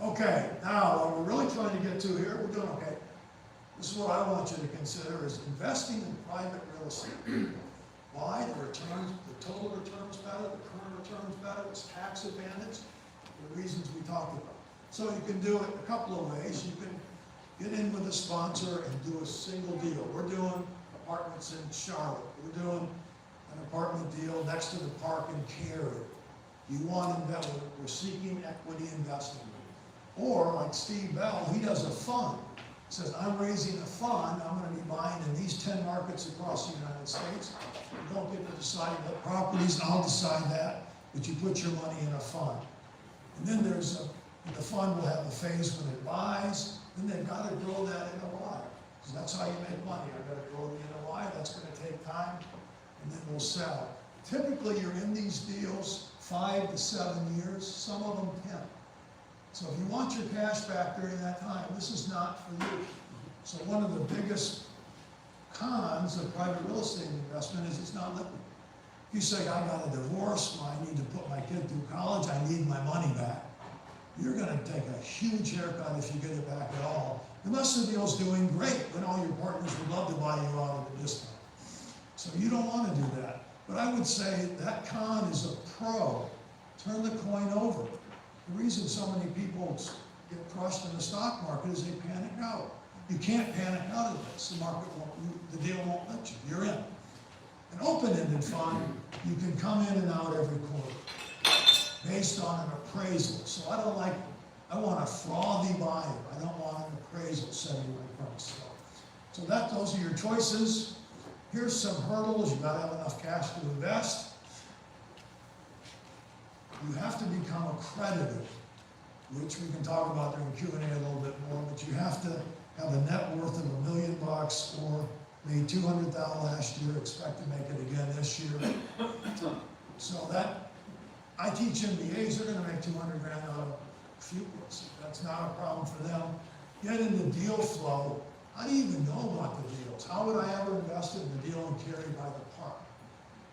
Okay, now what we're really trying to get to here, we're doing okay. This is what I want you to consider is investing in private real estate. Why? The returns, the total return's better, the current return's better, it's tax advantage, the reasons we talked about. So you can do it a couple of ways. You can get in with a sponsor and do a single deal. We're doing apartments in Charlotte. We're doing an apartment deal next to the park in Cary. You want to invest, we're seeking equity investing. Or like Steve Bell, he does a fund. He says, I'm raising a fund, I'm going to be buying in these 10 markets across the United States. You don't get to decide what properties, I'll decide that, but you put your money in a fund. And then the fund will have a phase when it buys, then they've got to grow that NOI. Because that's how you make money. I've got to grow the NOI, that's going to take time, and then we'll sell. Typically, you're in these deals 5 to 7 years, some of them 10. So if you want your cash back during that time, this is not for you. So one of the biggest cons of private real estate investment is it's not liquid. If you say, I got a divorce, I need to put my kid through college, I need my money back. You're going to take a huge haircut if you get it back at all. Unless the deal's doing great, then all your partners would love to buy you out at a discount. So you don't want to do that. But I would say that con is a pro. Turn the coin over. The reason so many people get crushed in the stock market is they panic out. You can't panic out of this. The market won't, the deal won't let you. You're in. An open-ended fund, you can come in and out every quarter based on an appraisal. So I want a frothy buyer. I don't want an appraisal setting my price. So those are your choices. Here's some hurdles. You've got to have enough cash to invest. You have to become accredited, which we can talk about during Q&A a little bit more, but you have to have a net worth of $1 million or made 200,000 last year, expect to make it again this year. So that, I teach MBAs, they're gonna make 200 grand out of pupils. That's not a problem for them. Get into deal flow. How do you even know about the deals? How would I ever invest in the deal and carry by the park?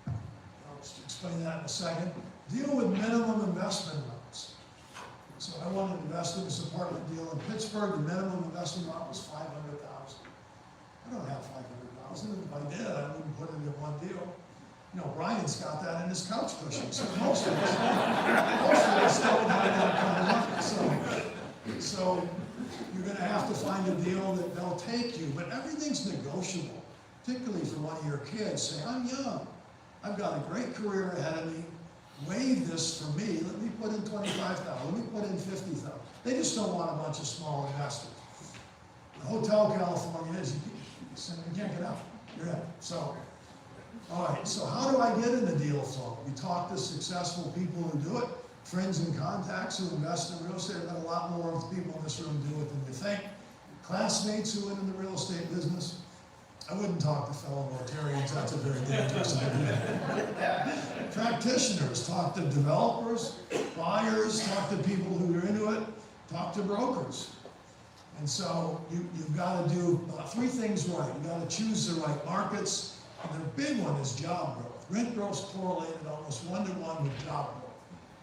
I'll just explain that in a second. Deal with minimum investment amounts. So I wanted to invest in this apartment deal in Pittsburgh. The minimum investment amount was $500,000. I don't have $500,000. If I did, I wouldn't put it in one deal. You know, Brian's got that in his couch cushion. So most of us don't have that kind of money. So you're going to have to find a deal that they'll take you. But everything's negotiable, particularly for one of your kids. Say, I'm young. I've got a great career ahead of me. Waive this for me. Let me put in $25,000. Let me put in $50,000. They just don't want a bunch of small investors. The Hotel California is, you can't get out. You're in. So, all right. So how do I get in the deal flow? We talk to successful people who do it, friends and contacts who invest in real estate. I've got a lot more of the people in this room do it than you think. Classmates who went in the real estate business. I wouldn't talk to fellow Rotarians, that's a very dangerous idea. Practitioners, talk to developers, buyers, talk to people who are into it, talk to brokers. And so you've got to do three things right. You've got to choose the right markets, and the big one is job growth. Rent growth's correlated almost 1-to-1 with job growth.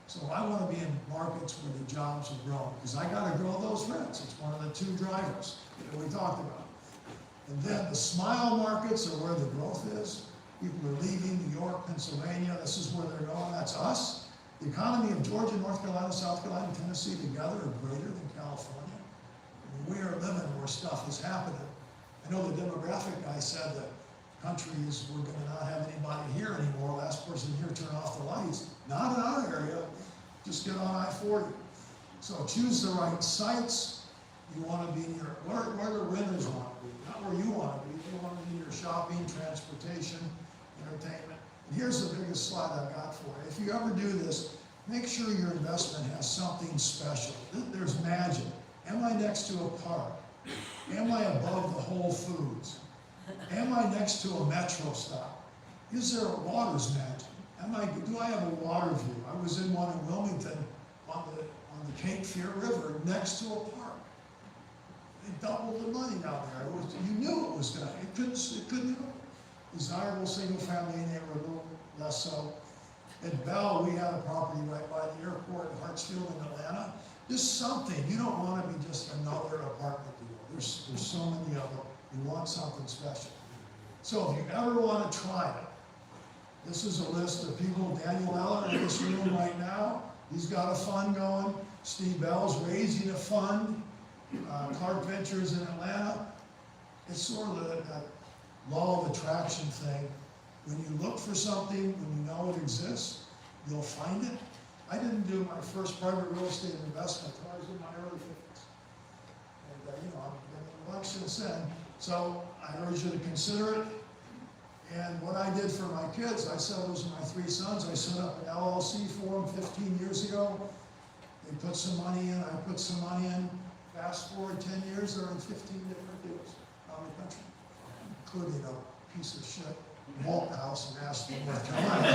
So I want to be in markets where the jobs are growing, because I got to grow those rents. It's one of the two drivers that we talked about. And then the smile markets are where the growth is. People are leaving New York, Pennsylvania. This is where they're going. That's us. The economy of Georgia, North Carolina, South Carolina, and Tennessee together are greater than California. I mean, we are living where stuff is happening. I know the demographic guy said that countries, we're going to not have anybody here anymore. Last person here, turn off the lights. Not in our area. Just get on I-40. So choose the right sites. You want to be near where the renters want to be, not where you want to be. You want to be near shopping, transportation, entertainment. And here's the biggest slide I've got for you. If you ever do this, make sure your investment has something special. There's magic. Am I next to a park? Am I above the Whole Foods? Am I next to a metro stop? Is there a water's magic? Do I have a water view? I was in one in Wilmington on the Cape Fear River next to a park. They doubled the money down there. You knew it was going to. It couldn't go. Desirable single family neighborhood, a little less so. At Bell, we had a property right by the airport in Hartsfield in Atlanta. Just something. You don't want to be just another apartment deal. There's so many of them. You want something special. So if you ever want to try it, this is a list of people. Daniel Eller in this room right now. He's got a fund going. Steve Bell's raising a fund. Clark Ventures in Atlanta. It's sort of that law of attraction thing. When you look for something, when you know it exists, you'll find it. I didn't do my first private real estate investment until I was in my early 50s. And I've been in the bunch since then. So I urge you to consider it. And what I did for my kids, I said it was my three sons. I set up an LLC for them 15 years ago. They put some money in, I put some money in. Fast forward 10 years, they're in 15 different deals around the country, including a piece of shit malt house in Asheville, North Carolina.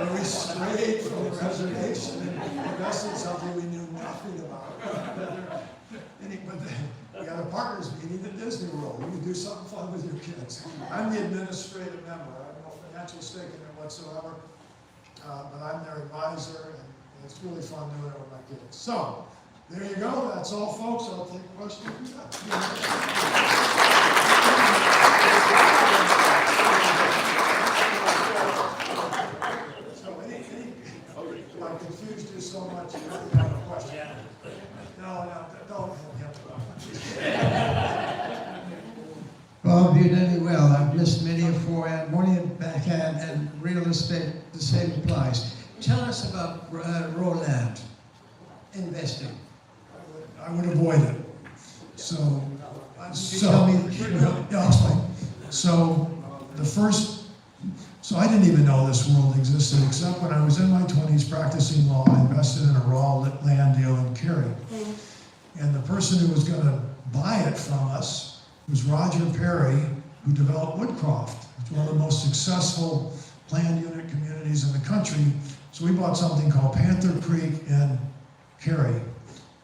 Where we strayed from the reservation and invested something we knew nothing about. But we had a partners meeting at Disney World. We could do something fun with your kids. I'm the administrative member. I have no financial stake in it whatsoever, but I'm their advisor. And it's really fun doing it with my kids. So, there you go. That's all, folks. I'll take questions. So, I confused you so much. You didn't have a question. No, don't have Bob, you did it well. I've just made you forehand, morning and backhand, and real estate, the same applies. Tell us about Roland investing. I would avoid it. So I'll explain. So I didn't even know this world existed, except when I was in my 20s practicing law, I invested in a raw land deal in Cary. And the person who was going to buy it from us It was Roger Perry who developed Woodcroft. It's one of the most successful planned unit communities in the country. So we bought something called Panther Creek in Cary.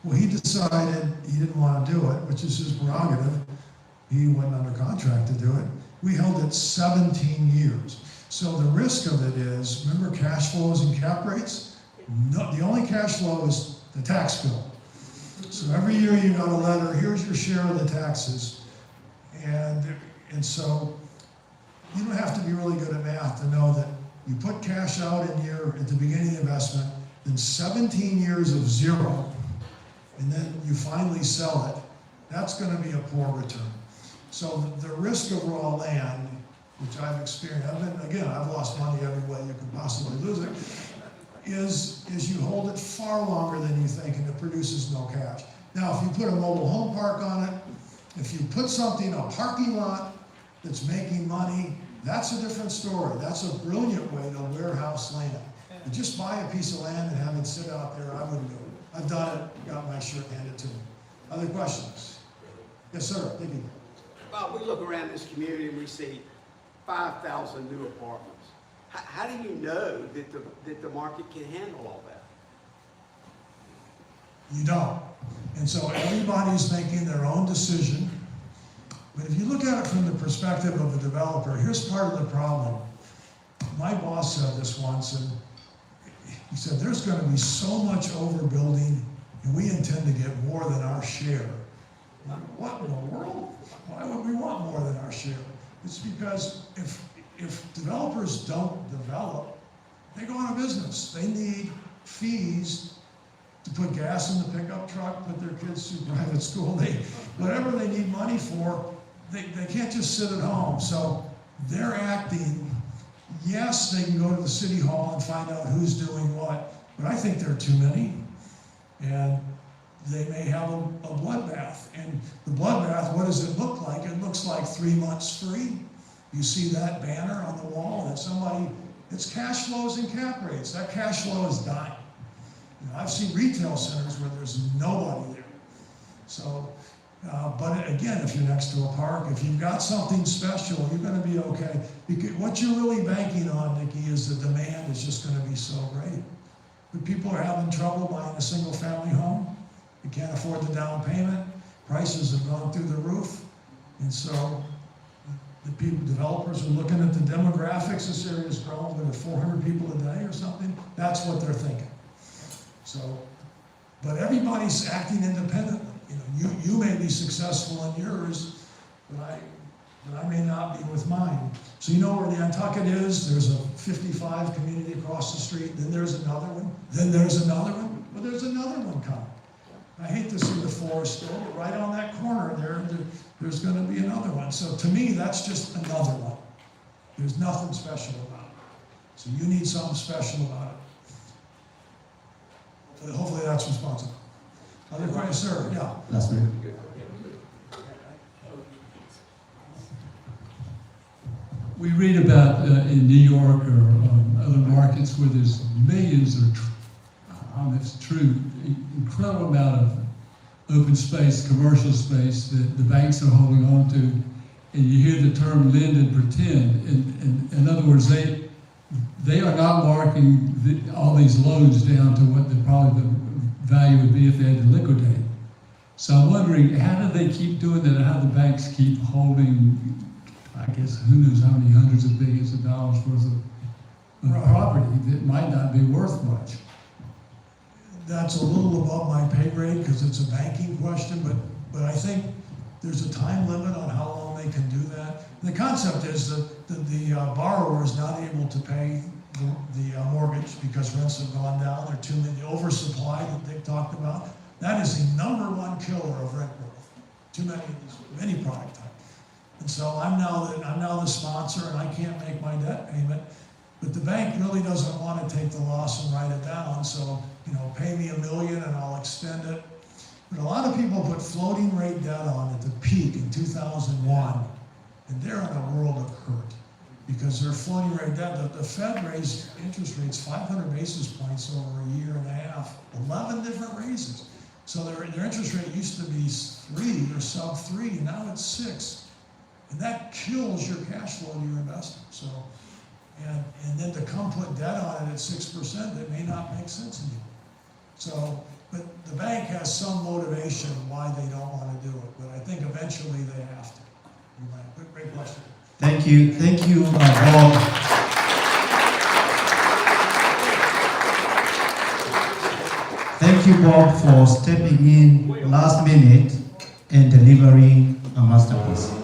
Well, he decided he didn't want to do it, which is his prerogative. He went under contract to do it. We held it 17 years. So the risk of it is, remember cash flows and cap rates? No, the only cash flow is the tax bill. So every year you got a letter, here's your share of the taxes. And so you don't have to be really good at math to know that you put cash out at the beginning of the investment, then 17 years of zero, and then you finally sell it, that's going to be a poor return. So the risk of raw land, which I've experienced, I've lost money every way you could possibly lose it, is you hold it far longer than you think and it produces no cash. Now, if you put a mobile home park on it, if you put something, a parking lot that's making money, that's a different story. That's a brilliant way to warehouse land. But just buy a piece of land and have it sit out there, I wouldn't do it. I've done it, got my shirt handed to me. Other questions? Yes, sir. Thank you. Bob, we look around this community and we see 5,000 new apartments. How do you know that the market can handle all that? You don't. And so everybody's making their own decision. But if you look at it from the perspective of the developer, here's part of the problem. My boss said this once, and he said, there's going to be so much overbuilding, and we intend to get more than our share. What in the world? Why would we want more than our share? It's because if developers don't develop, they go out of business. They need fees to put gas in the pickup truck, put their kids through private school. Whatever they need money for, they can't just sit at home. So they're acting. Yes, they can go to the city hall and find out who's doing what, but I think there are too many. And they may have a bloodbath. And the bloodbath, what does it look like? It looks like 3 months free. You see that banner on the wall that it's cash flows and cap rates. That cash flow is dying. I've seen retail centers where there's nobody there. So, but again, if you're next to a park, if you've got something special, you're going to be okay. Because what you're really banking on, Nikki, is the demand is just going to be so great. But people are having trouble buying a single family home. You can't afford the down payment. Prices have gone through the roof. And so developers are looking at the demographics. This area is growing with 400 people a day or something. That's what they're thinking. So, but everybody's acting independently. You may be successful in yours, but I may not be with mine. So you know where the Nantucket is? There's a 55 community across the street. Then there's another one. Then there's another one. Well, there's another one coming. I hate to see the forest go, but right on that corner there's going to be another one. So to me, that's just another one. There's nothing special about it. So you need something special about it. Hopefully that's responsible. Other questions, sir? Yeah. Last week. We read about in New York or other markets where there's millions it's true, incredible amount of open space, commercial space that the banks are holding on to, and you hear the term lend and pretend. In other words, they are not marking all these loans down to what probably the value would be if they had to liquidate. So I'm wondering, how do they keep doing that, and how the banks keep holding, I guess, who knows how many hundreds of billions of dollars worth of property that might not be worth much? That's a little above my pay grade because it's a banking question, but I think there's a time limit on how long they can do that. And the concept is that the borrower is not able to pay the mortgage because rents have gone down. There are too many, the oversupply that Dick talked about. That is the #1 killer of rent growth. Too many of any product type. And so I'm now the sponsor, and I can't make my debt payment. But the bank really doesn't want to take the loss and write it down. So, pay me $1 million and I'll extend it. But a lot of people put floating rate debt on at the peak in 2001, and they're in a world of hurt because they're floating rate debt. The Fed raised interest rates 500 basis points over a year and a half, 11 different raises. So their interest rate used to be 3 or sub 3, now it's 6. And that kills your cash flow to your investment. So, and then to come put debt on it at 6%, that may not make sense to you. So, but the bank has some motivation why they don't want to do it, but I think eventually they have to. Great question. Thank you, Bob. Thank you, Bob, for stepping in last minute and delivering a masterpiece.